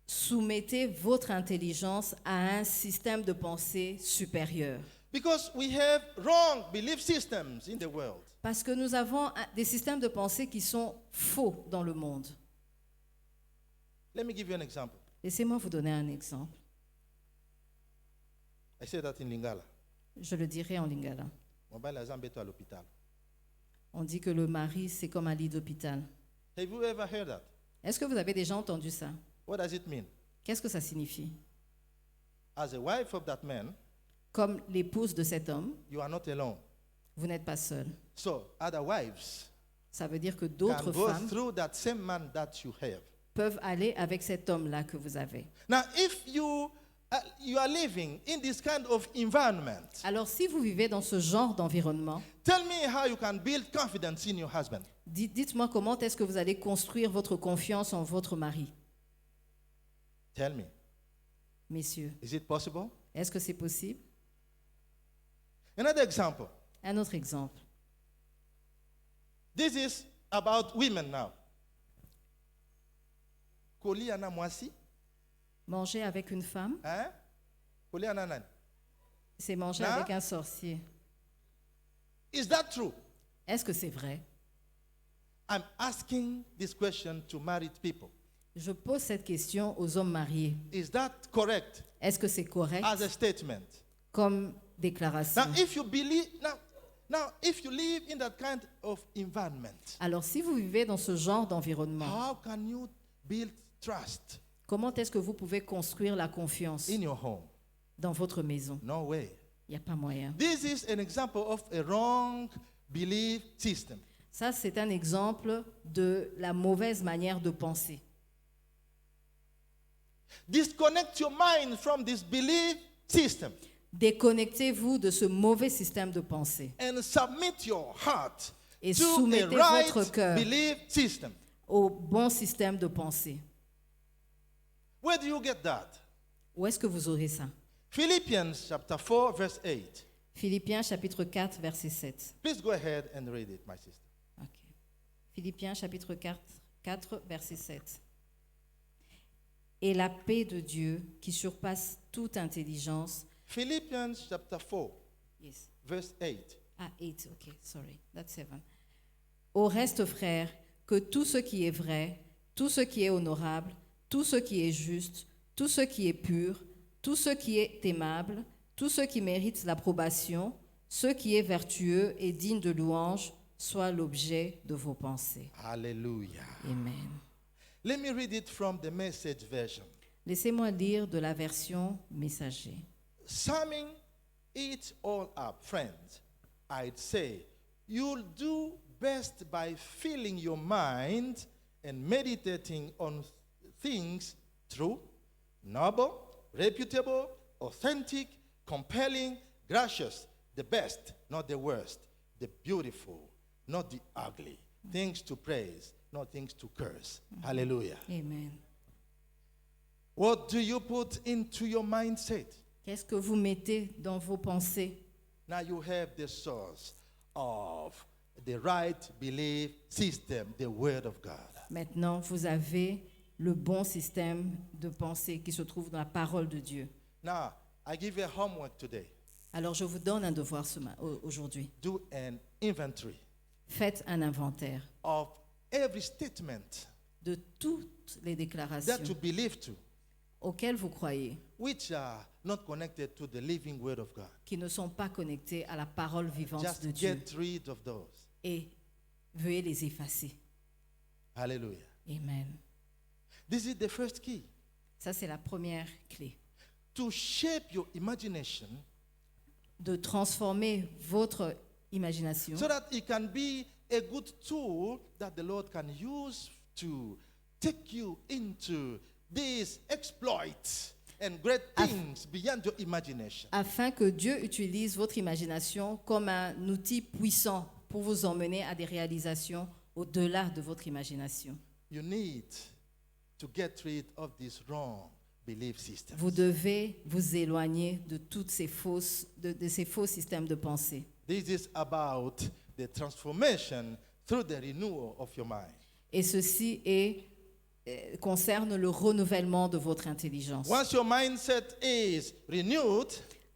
Soumettez votre intelligence à un système de pensée supérieur. Because we have wrong belief systems in the world. Parce que nous avons des systèmes de pensée qui sont faux dans le monde. Let me give you an example. Laissez-moi vous donner un exemple. I say that in Lingala. Je le dirai en lingala. Mobile Azambeto à l'hôpital. On dit que le mari, c'est comme un lit d'hôpital. Have you ever heard that? Est-ce que vous avez déjà entendu ça? What does it mean? Qu'est-ce que ça signifie? As a wife of that man, Comme l'épouse de cet homme, you are not alone. vous n'êtes pas seul. So other wives Ça veut dire que can d'autres go femmes through that same man that you have. peuvent aller avec cet homme-là que vous avez. Now, if you are living in this kind of environment, Alors, si vous vivez dans ce genre d'environnement, tell me how you can build confidence in your husband. dites-moi comment est-ce que vous allez construire votre confiance en votre mari. Tell me. Messieurs, Is it possible? est-ce que c'est possible? Another example. Un autre exemple. This is about women now. Koli ana mwasi, Manger avec une femme, hein? Koli ana nani? c'est manger Non. avec un sorcier. Is that true? Est-ce que c'est vrai? I'm asking this question to married people. Je pose cette question aux hommes mariés. Is that correct Est-ce que c'est correct as a statement? comme déclaration? Now, if you believe now, if you live in that kind of environment, Alors, si vous vivez dans ce genre d'environnement, how can you build trust comment est-ce que vous pouvez construire la confiance in your home? dans votre maison? No way. Il n'y a pas moyen. This is an example of a wrong belief system. Ça, c'est un exemple de la mauvaise manière de penser. Disconnect your mind from this belief system Déconnectez-vous de ce mauvais système de pensée and submit your heart et to a soumettez votre right cœur belief system. au bon système de pensée. Where do you get that? Où est-ce que vous aurez ça? Philippians chapter 4 verse 8. Philippiens chapitre 4, verset 7. Please go ahead and read it, my sister. Ok. Philippiens chapitre 4, verset 7. Et la paix de Dieu, qui surpasse toute intelligence. Philippians chapter 4 Yes. verse 8. Ah, 8, ok, sorry, that's 7. Au reste, frères, que tout ce qui est vrai, tout ce qui est honorable, tout ce qui est juste, tout ce qui est pur, tout ce qui est aimable, tout ce qui mérite l'approbation, ce qui est vertueux et digne de louange, soit l'objet de vos pensées. Hallelujah. Amen. Let me read it from the Message version. Laissez-moi lire de la version messager. Summing it all up, friends, I'd say you'll do best by filling your mind and meditating on things true, noble, reputable, authentic, compelling, gracious, the best, not the worst, the beautiful, not the ugly, things to praise, not things to curse. Hallelujah. Amen. What do you put into your mindset? Qu'est-ce que vous mettez dans vos pensées? Now you have the source of the right belief system, the Word of God. Maintenant, vous avez le bon système de pensée qui se trouve dans la parole de Dieu. Now, I give you a homework today. Alors, je vous donne un devoir aujourd'hui. Do an inventory Faites un inventaire of every statement de toutes les déclarations that you believe to, auxquelles vous croyez, which are not connected to the living Word of God. qui ne sont pas connectées à la parole vivante Just de Dieu. get rid of those. Et veuillez les effacer. Hallelujah. Amen. This is the first key. Ça, c'est la première clé. To shape your imagination De transformer votre imagination so that it can be a good tool that the Lord can use to take you into these exploits and great things beyond your imagination. afin que Dieu utilise votre imagination comme un outil puissant pour vous emmener à des réalisations au-delà de votre imagination. You need to get rid of this wrong belief system. Vous devez vous éloigner de toutes ces de ces faux systèmes de pensée. This is about the transformation through the renewal of your mind. Et ceci concerne le renouvellement de votre intelligence. Once your mindset is renewed,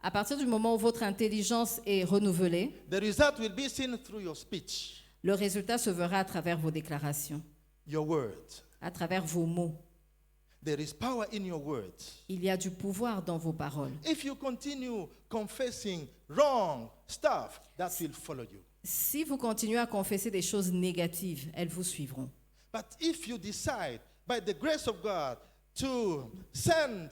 À partir du moment où votre intelligence est renouvelée, the result will be seen through your speech, le résultat se verra à travers vos déclarations, your words. à travers vos mots. There is power in your words. Il y a du pouvoir dans vos paroles. If you continue confessing wrong stuff, that will follow you. Si vous continuez à confesser des choses négatives, elles vous suivront. But if you decide, by the grace of God, to send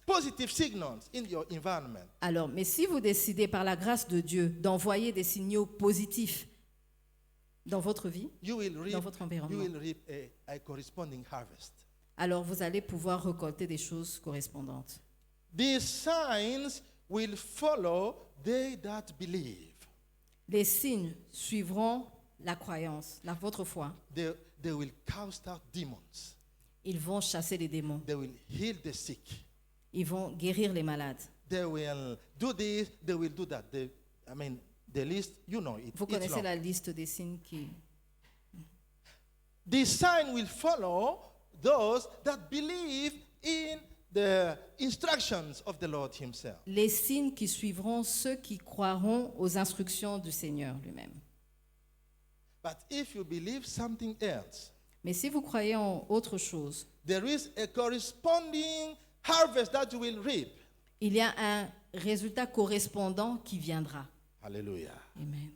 positive signals in your environment, Alors, mais si vous décidez par la grâce de Dieu d'envoyer des signaux positifs dans votre vie, you will dans reap, votre you environnement, will reap a corresponding harvest. alors vous allez pouvoir récolter des choses correspondantes. These signs will follow they that believe. Les signes suivront la croyance, votre foi. They will cast out demons. Ils vont chasser les démons. They will heal the sick. Ils vont guérir les malades. They will do this, they will do that. The list, you know it. Vous It's connaissez long. la liste des signes qui... This sign will follow those that believe in the instructions of the Lord himself. Les signes qui suivront ceux qui croiront aux instructions du Seigneur lui-même. But if you believe something else, Mais si vous croyez en autre chose, there is a corresponding harvest that you will reap. il y a un résultat correspondant qui viendra. Hallelujah. Amen.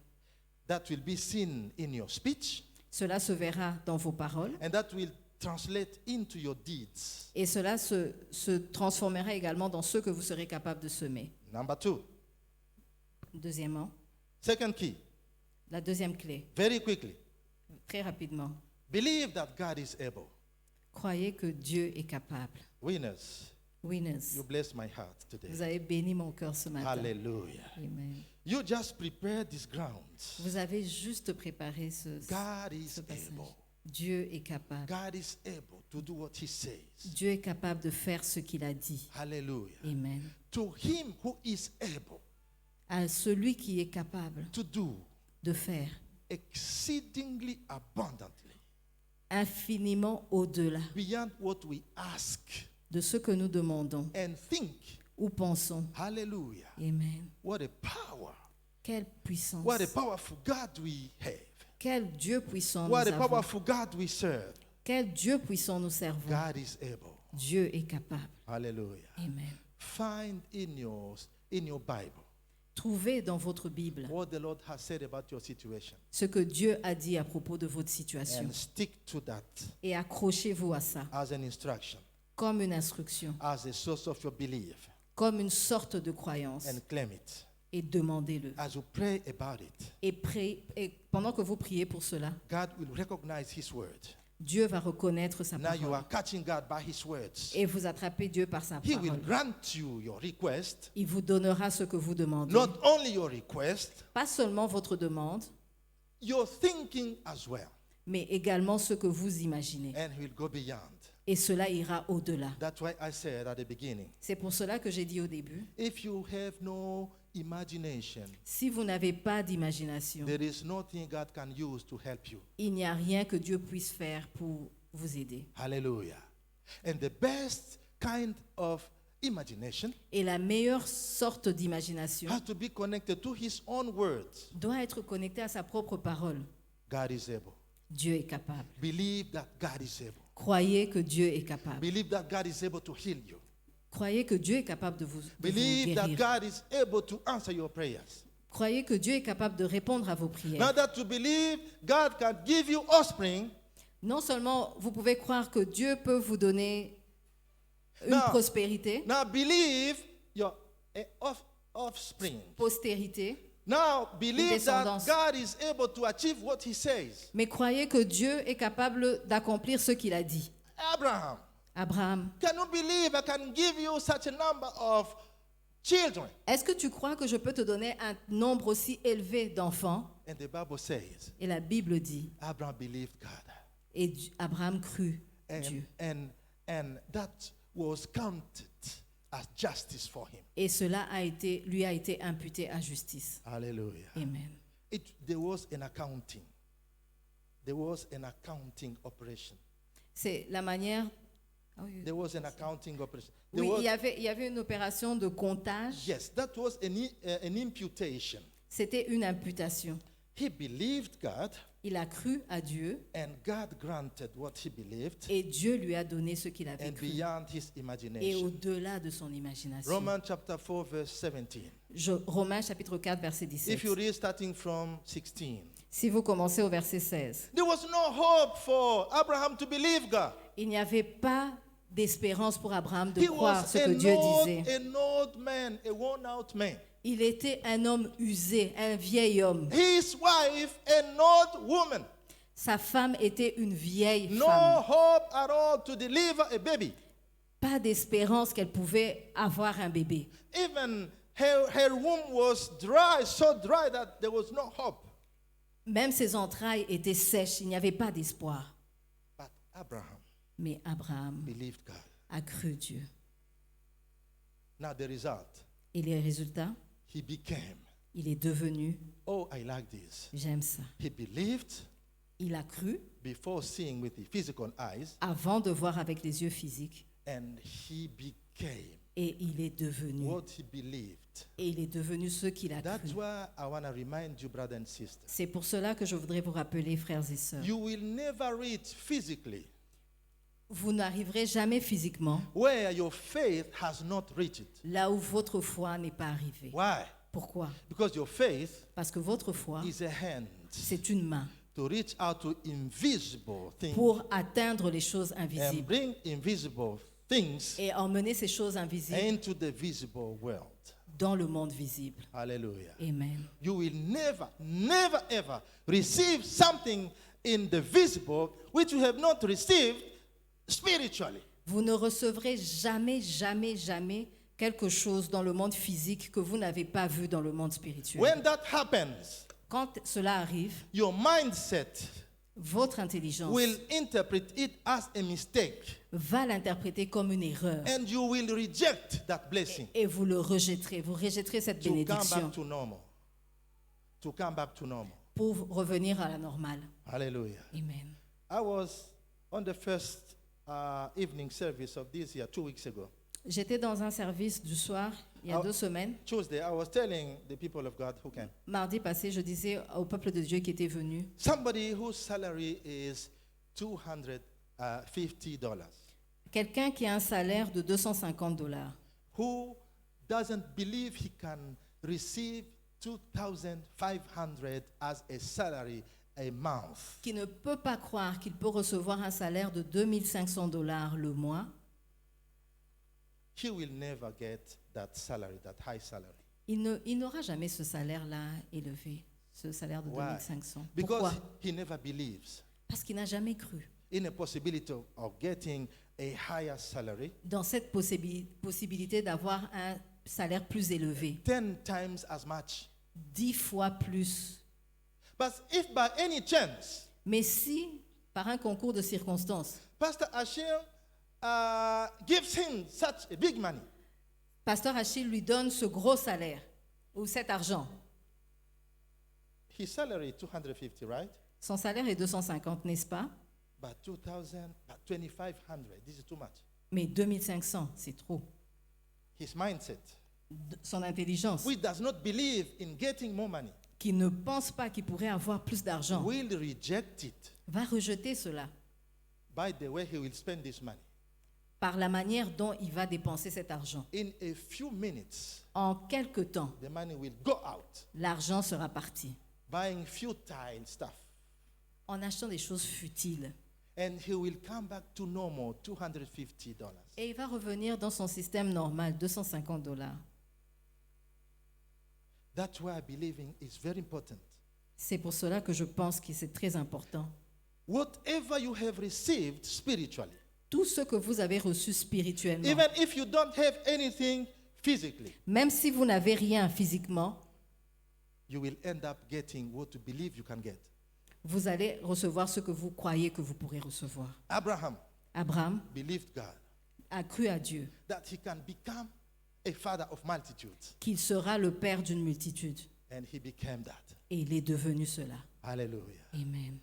That will be seen in your speech, Cela se verra dans vos paroles and that will translate into your deeds. et cela se transformera également dans ce que vous serez capable de semer. Number 2, Deuxièmement, second key, la deuxième clé, very quickly. très rapidement, Believe that God is able. croyez que Dieu est capable. Winners, Winners, you bless my heart today. vous avez béni mon cœur ce matin. Hallelujah. Amen. You just prepare this ground. Vous avez juste préparé God is ce passage. able. Dieu est capable. God is able to do what he says. Dieu est capable de faire ce qu'il a dit. Hallelujah. Amen. To him who is able À celui qui est capable to do de faire exceedingly abundantly infiniment au-delà beyond what we ask de ce que nous demandons and think. ou pensons. Hallelujah. Amen. What a power. Quelle puissance. What a powerful God we have. Quel Dieu puissant What nous a avons. powerful God we serve. Quel Dieu puissant nous servons. God is able. Dieu est capable. Hallelujah. Amen. Find in your Bible Trouvez dans votre Bible what the Lord has said about your situation ce que Dieu a dit à propos de votre situation and stick to that et accrochez-vous à ça as an instruction, comme une instruction, as a source of your belief, comme une sorte de croyance and claim it. et demandez-le. As you pray about it, Et pendant que vous priez pour cela, God will recognize his word. Dieu va reconnaître sa Now you parole are catching God by his words. et vous attrapez Dieu par sa He will parole. grant you your request, Il vous donnera ce que vous demandez. not only your request, Pas seulement votre demande, your thinking as well, mais également ce que vous imaginez. and he will go beyond. Et cela ira au-delà. That's why I said at the beginning, C'est pour cela que j'ai dit au début, if you have no imagination, si vous n'avez pas d'imagination, there is nothing God can use to help you. il n'y a rien que Dieu puisse faire pour vous aider. Hallelujah. And the best kind of imagination Et la meilleure sorte d'imagination has to be connected to his own words. doit être connectée à sa propre parole. God is able. Dieu est capable. Believe that God is able. Croyez que Dieu est capable. Believe that God is able to heal you. Croyez que Dieu est capable de vous Believe that guérir. God is able to answer your prayers. Croyez que Dieu est capable de répondre à vos prières. Now that to believe God can give you offspring, Non seulement vous pouvez croire que Dieu peut vous donner une Non. prospérité, now believe your offspring. postérité, Now believe that descendance. God is able to achieve what he says. mais croyez que Dieu est capable d'accomplir ce qu'il a dit. Abraham, Abraham, can you believe I can give you such a number of children? est-ce que tu crois que je peux te donner un nombre aussi élevé d'enfants? And the Bible says, Et la Bible dit, Abraham believed God. et Abraham crut Dieu. And that was counted as justice for him. Et cela lui a été imputé à justice. Hallelujah. Amen. There was an accounting. There was an accounting operation. C'est la manière... Ah oui, There was an accounting operation. There oui, was- il y avait une opération de comptage. yes, that was an imputation. C'était une imputation. He believed God, Il a cru à Dieu and God granted what he believed, et Dieu lui a donné ce qu'il avait and cru. beyond his Et imagination. au-delà de son imagination. Romans chapter 4, verse 17. Romains chapitre 4, verset 17. If you read starting from 16, Si vous commencez au verset 16. there was no hope for Abraham to believe God. Il n'y avait pas d'espérance pour Abraham de He croire was ce que Dieu disait. an old man, a worn-out man. Il était un homme usé, un vieil homme. His wife, an old woman. Sa femme était une vieille No femme. hope at all to deliver a baby. Pas d'espérance qu'elle pouvait avoir un bébé. Even her womb was dry, so dry that there was no hope. Même ses entrailles étaient sèches, il n'y avait pas d'espoir. But Abraham Mais Abraham believed God. a cru Dieu. Now the result, Et les résultats, he became. il est devenu, Oh, I like this. j'aime ça, He believed, Il a cru before seeing with the physical eyes, avant de voir avec les yeux physiques. and he became Et il est devenu. what he believed. Et il est devenu ce qu'il a That's cru. why I want to remind you, brothers and sisters. C'est pour cela que je voudrais vous rappeler, frères et sœurs. You will never reach physically Vous n'arriverez jamais physiquement where your faith has not reached it. là où votre foi n'est pas arrivée. Why? Pourquoi? Because your faith Parce que votre foi, is a hand c'est une main to reach out to invisible things pour atteindre les choses and invisibles bring invisible things et emmener ces choses invisibles into the visible world. dans le monde visible. Hallelujah. Amen. You will never, never, ever receive something in the visible which you have not received spiritually. Vous ne recevrez jamais, jamais, jamais quelque chose dans le monde physique que vous n'avez pas vu dans le monde spirituel. When that happens, Quand cela arrive, your mindset votre intelligence will interpret it as a mistake va l'interpréter comme une erreur and you will reject that blessing et vous le rejetterez. Vous rejetterez cette to come bénédiction back to normal. To come back to normal. pour revenir à la normale. Hallelujah. Amen. I was on the first evening service of this year, 2 weeks ago. J'étais dans un service du soir il y a Ah. 2 semaines. Tuesday, I was telling the people of God who came. Mardi passé, je disais au peuple de Dieu qui était venu, Somebody whose salary is $250, quelqu'un qui a un salaire de $250, who doesn't believe he can receive 2,500 as a salary a month. qui ne peut pas croire qu'il peut recevoir un salaire de $2,500 le mois, He will never get that salary, that high salary. il n'aura jamais ce salaire-là élevé, ce salaire de Why? 2500. Because Pourquoi? he never believes Parce qu'il n'a jamais cru in a possibility of getting a higher salary, dans cette possibilité d'avoir un salaire plus élevé, 10 times as much. 10 fois plus. But if by any chance, Mais si, par un concours de circonstances, Pastor Achille gives him such a big money, Pasteur Achille lui donne ce gros salaire ou cet argent, his salary is 250, right? son salaire est 250, n'est-ce pas? But 2,000, but 2,500, this is too much. Mais 2500, c'est trop. His mindset, Son intelligence, which does not believe in getting more money, qui ne pense pas qu'il pourrait avoir plus d'argent, will reject it va rejeter cela by the way he will spend this money. par la manière dont il va dépenser cet argent. In a few minutes, En quelque temps, the money will go out, l'argent sera parti buying futile stuff. en achetant des choses futiles. And he will come back to normal, $250. Et il va revenir dans son système normal, $250. That's why believing is very important. C'est pour cela que je pense que c'est très important. Whatever you have received spiritually, Tout ce que vous avez reçu spirituellement, even if you don't have anything physically, même si vous n'avez rien physiquement, you will end up getting what you believe you can get. vous allez recevoir ce que vous croyez que vous pourrez recevoir. Abraham Abraham believed God a cru à Dieu that he can become a father of multitudes, qu'il sera le père d'une multitude. and he became that. Et il est devenu cela. Hallelujah. Amen.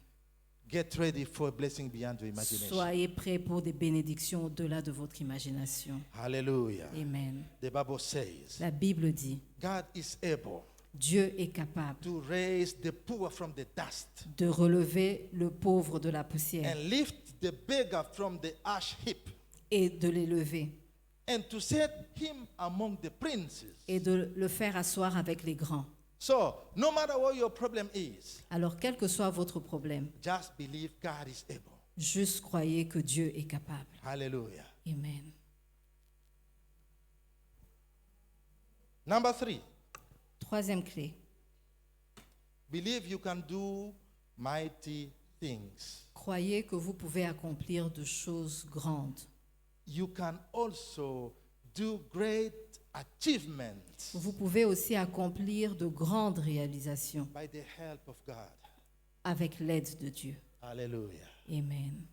Get ready for a blessing beyond your imagination. Soyez prêts pour des bénédictions au-delà de votre imagination. Hallelujah. Amen. The Bible says La Bible dit, God is able Dieu est capable to raise the poor from the dust de relever le pauvre de la poussière and lift the beggar from the ash heap, et de l'élever and to set him among the princes. et de le faire asseoir avec les grands. So, no matter what your problem is, Alors, quel que soit votre problème, just believe God is able. juste croyez que Dieu est capable. Hallelujah. Amen. Number 3, Troisième clé, believe you can do mighty things. croyez que vous pouvez accomplir de choses grandes. You can also do great achievements Vous pouvez aussi accomplir de grandes réalisations by the help of God. avec l'aide de Dieu. Hallelujah. Amen.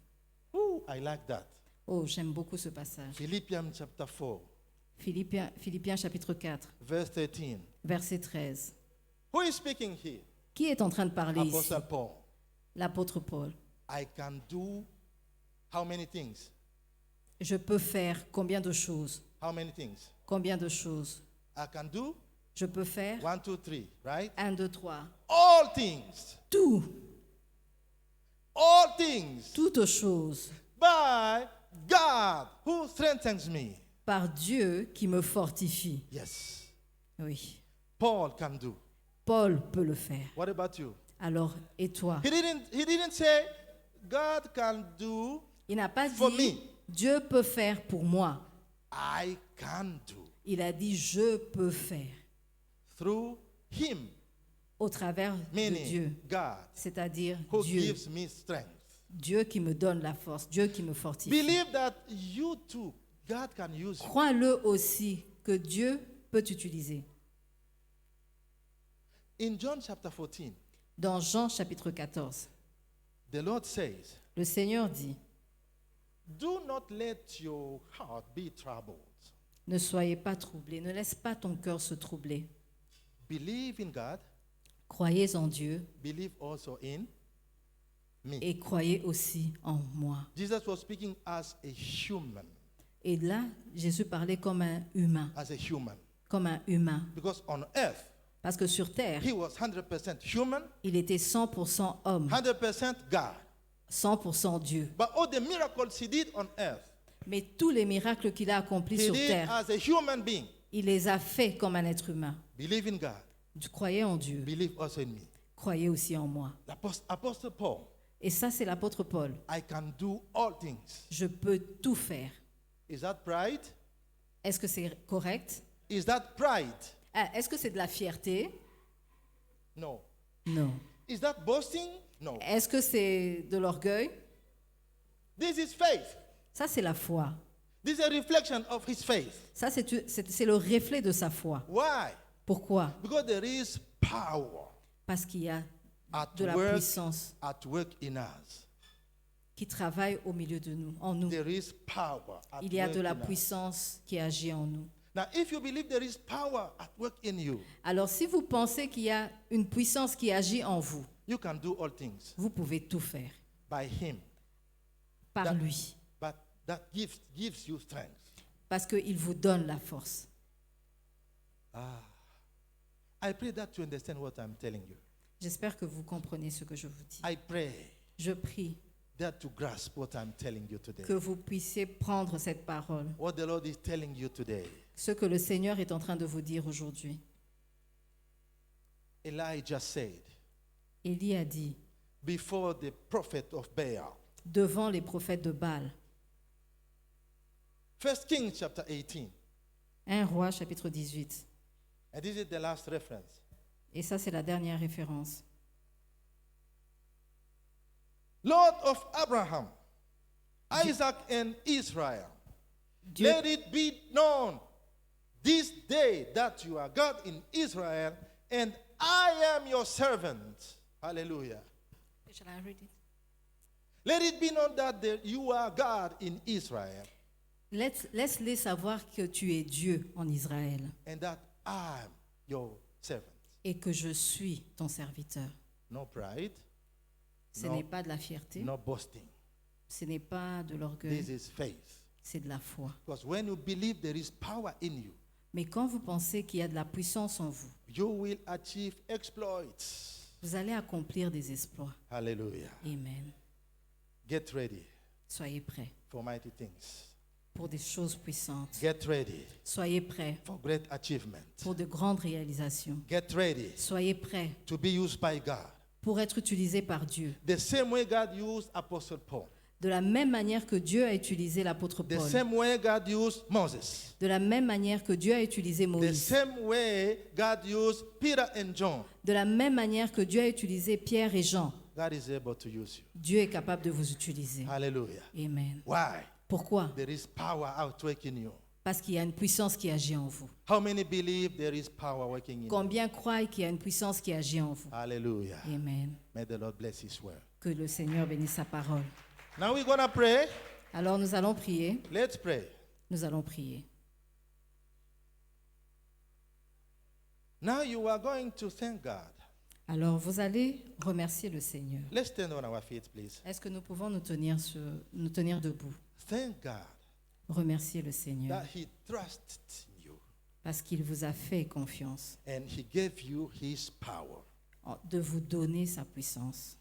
Ooh, I like that. Oh, j'aime beaucoup ce passage. Philippians chapter 4, Philippiens chapitre 4, verse 13. verset 13. Who is speaking here? Qui est en train de parler ici? Apostle Paul. L'apôtre Paul. I can do how many things? Je peux faire combien de choses? How many things? Combien de choses? I can do Je peux faire 1, 2, 3, right? 1, 2, 3. All things. Tout, All things. toutes choses, By God who strengthens me. par Dieu qui me fortifie. Yes. Oui, Paul can do. Paul peut le faire. What about you? Alors, et toi? He didn't say God can do, Il n'a pas For dit, me. Dieu peut faire pour moi. I can do. Il a dit, je peux faire Through him, au travers de meaning Dieu. God, C'est-à-dire who Dieu. gives me strength. Dieu qui me donne la force, Dieu qui me fortifie. Believe that you too, God can use you. Crois-le aussi que Dieu peut t'utiliser. In John chapter 14, Dans Jean chapitre 14, the Lord says, le Seigneur dit, do not let your heart be troubled. ne soyez pas troublés, ne laisse pas ton cœur se troubler. Believe in God, Croyez en Dieu believe also in me. et croyez aussi en moi. Jesus was speaking as a human, Et là, Jésus parlait comme un humain, as a human. comme un humain. Because on earth, Parce que sur terre, he was 100% human, il était 100% homme, 100% God. 100% Dieu. But all the miracles he did on earth, Mais tous les miracles qu'il a accomplis he sur did terre, as a human being. il les a faits comme un être humain. Believe in God, Croyez en Dieu, believe also in me. croyez aussi en moi. Apostle Paul, Et ça, c'est l'apôtre Paul. I can do all things. Je peux tout faire. Is that pride? Est-ce que c'est correct? Is that pride? Ah, est-ce que c'est de la fierté? No. Non. Is that boasting? No. Est-ce que c'est de l'orgueil? This is faith. Ça, c'est la foi. This is a reflection of his faith. Ça, c'est le reflet de sa foi. Why? Pourquoi? Because there is power Parce qu'il y a at de la work, puissance at work in us. qui travaille au milieu de nous, en nous. There is power at Il y a work de la in us. puissance qui agit en nous. Now, if you believe there is power at work in you, Alors, si vous pensez qu'il y a une puissance qui agit en vous, you can do all things vous pouvez tout faire by him. par That- lui. But that gives you strength. Parce qu'il vous donne la force. I pray that you understand what I'm telling you. J'espère que vous comprenez ce que je vous dis. I pray Je prie that you grasp what I'm telling you today. que vous puissiez prendre cette parole, What the Lord is telling you today. ce que le Seigneur est en train de vous dire aujourd'hui. Elijah said Élie a dit, before the prophet of Baal. devant les prophètes de Baal, 1 Kings chapter 18. 1 Roi chapitre 18. And this is the last reference. Et ça, c'est la dernière référence. Lord of Abraham, Isaac, and Israel, Dieu, let it be known this day that you are God in Israel, and I am your servant. Hallelujah. Shall I read it? Let it be known that you are God in Israel, Laisse-les savoir que tu es Dieu en Israël and that I am your servant. et que je suis ton serviteur. No pride, Ce No. n'est pas de la fierté, no boasting. ce n'est pas de This l'orgueil, is faith. c'est de la foi. Because when you believe there is power in you, Mais quand vous pensez qu'il y a de la puissance en vous, you will achieve exploits. vous allez accomplir des exploits. Hallelujah. Amen. Get ready Soyez prêts for mighty things. pour des choses puissantes. Get ready Soyez prêts for great achievement. pour de grandes réalisations. Get ready Soyez prêts to be used by God. pour être utilisés par Dieu. The same way God used Apostle Paul. De la même manière que Dieu a utilisé l'apôtre The Paul. same way God used Moses. De la même manière que Dieu a utilisé The Moïse. same way God used Peter and John. De la même manière que Dieu a utilisé Pierre et Jean. God is able to use you. Dieu est capable de vous utiliser. Hallelujah. Amen. Why? Pourquoi? There is power out working you. Parce qu'il y a une puissance qui agit en vous. How many believe there is power working in you? Combien croient qu'il y a une puissance qui agit en vous? Hallelujah. Amen. May the Lord bless his word. Que le Seigneur bénisse sa parole. Now we're going to pray. Alors nous allons prier. Let's pray. Nous allons prier. Now you are going to thank God Alors vous allez remercier le Seigneur. Let's stand on our feet, please. Est-ce que nous pouvons nous tenir debout? Thank God Remercier le Seigneur that He trusted you parce qu'il vous a fait confiance and He gave you His power. de vous donner sa puissance.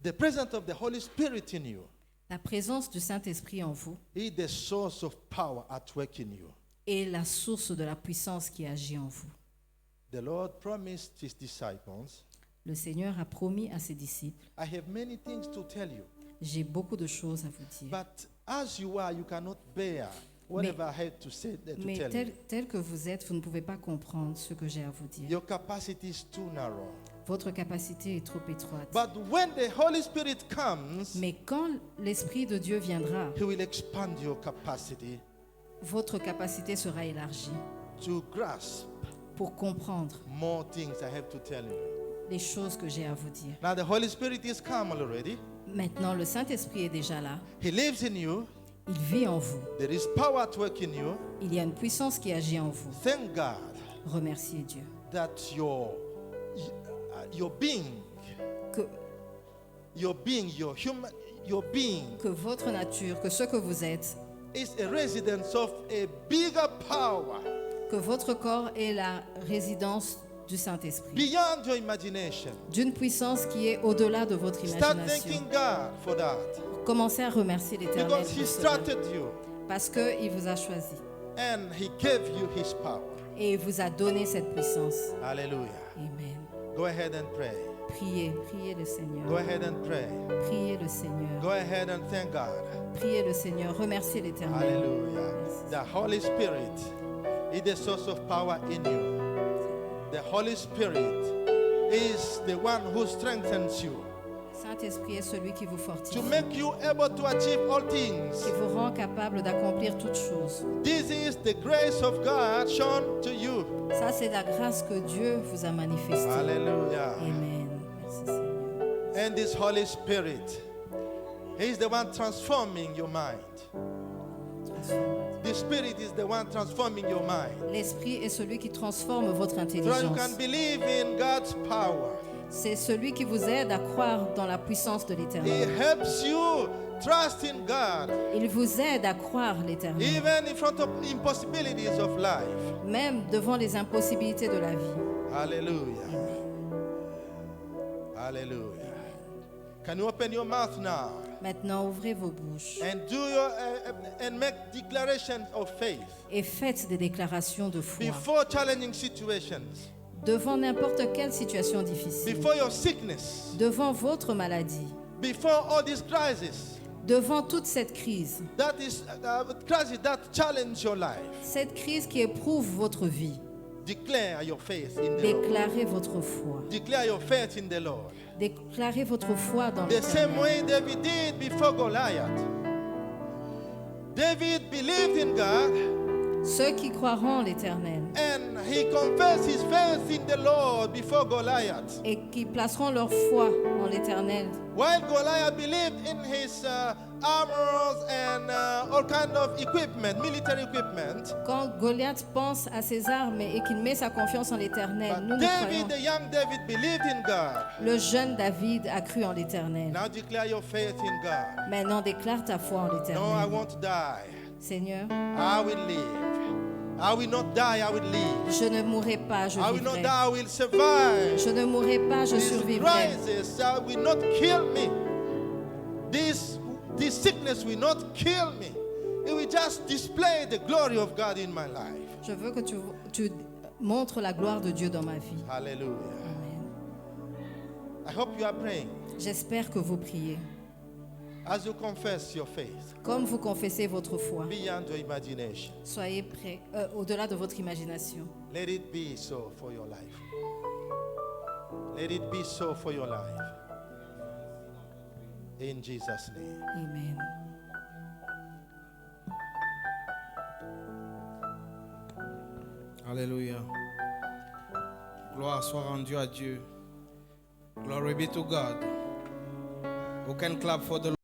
The presence of the Holy Spirit in you La présence du Saint-Esprit en vous is the source of power at work in you. est la source de la puissance qui agit en vous. The Lord promised His disciples, Le Seigneur a promis à ses disciples, I have many things to tell you, j'ai beaucoup de choses à vous dire. but as you are, you cannot bear whatever I had to say to Mais tell you. tel que vous êtes, vous ne pouvez pas comprendre ce que j'ai à vous dire. Your capacity is too narrow. Votre capacité est trop étroite. But when the Holy Spirit comes, Mais quand l'Esprit de Dieu viendra, He will expand your capacity votre capacité sera élargie to grasp pour comprendre more things I have to tell you. les choses que j'ai à vous dire. Now the Holy Spirit is come already. Maintenant, le Saint-Esprit est déjà là. He lives in you. Il vit en vous. There is power at work in you. Il y a une puissance qui agit en vous. Thank God Remerciez Dieu. that your being, Que, your being que votre nature, que ce que vous êtes, is a residence of a bigger power que votre corps est la résidence du Saint-Esprit. beyond your imagination. D'une puissance qui est au-delà de votre Start imagination. thanking God for that Commencez à remercier l'Éternel because He pour cela, started you parce qu'il vous a choisi and He gave you His power. et il vous a donné cette puissance. Hallelujah. Amen. Go ahead and pray. Priez, priez le Go Seigneur. ahead and pray. Priez le Seigneur. Go ahead and thank God. Priez le Seigneur. Remerciez l'Éternel. Hallelujah. The Holy Spirit is the source of power in you. The Holy Spirit is the one who strengthens you Saint-Esprit est celui qui vous to fortifie, make you able to achieve all things. qui vous rend capable d'accomplir toutes choses. This is the grace of God shown to you. Ça, c'est la grâce que Dieu vous a manifestée. Hallelujah. Amen. Merci Seigneur. And this Holy Spirit, He is the one transforming your mind. The Spirit is the one transforming your mind. L'Esprit est celui qui transforme votre So you intelligence. can believe in God's power. C'est celui qui vous aide à croire dans la puissance de He l'Éternel. helps you trust in God, Il vous aide à croire l'Éternel, even in front of impossibilities of life. même devant les impossibilités de la vie. Hallelujah. Hallelujah. Can you open your mouth now Maintenant, ouvrez vos bouches and and make declarations of faith et faites des déclarations de foi before challenging situations, devant n'importe quelle situation difficile, before your sickness, devant votre maladie, before all this crisis devant toute cette crise, crisis that challenge your life. cette crise qui éprouve votre vie. Declare your faith in the Lord. Déclarez votre foi. Declare your faith in the Lord. Déclarez votre foi dans The same l'Éternel. way David did before Goliath. David believed in God Ceux qui croiront en l'Éternel and he confessed his faith in the Lord before Goliath. et qui placeront leur foi en l'Éternel. While Goliath believed in his armors and all kind of equipment, military equipment, Quand Goliath pense à ses armes et qu'il met sa confiance en l'Éternel, nous but nous David, croyons. the young David, believed in God. Le jeune David a cru en l'Éternel. Now declare your faith in God. Maintenant, déclare ta foi en No, I l'Éternel. won't die. Seigneur, I will live. I will not die, I will live. je ne mourrai pas, je I will not vivrai. die, I will survive. Je ne mourrai pas, je This survivrai. crisis will not kill me. This sickness will not kill me. It will just display the glory of God in my life. Je veux que tu montres la gloire de Dieu dans ma vie. Hallelujah. Amen. I hope you are praying J'espère que vous priez. as you confess your faith Comme vous confessez votre foi, beyond your imagination. soyez prêts, au-delà de votre imagination. Let it be so for your life. Let it be so for your life. In Jesus' name. Amen. Alléluia. Gloire soit rendue à Dieu. Glory be to God. Who can clap for the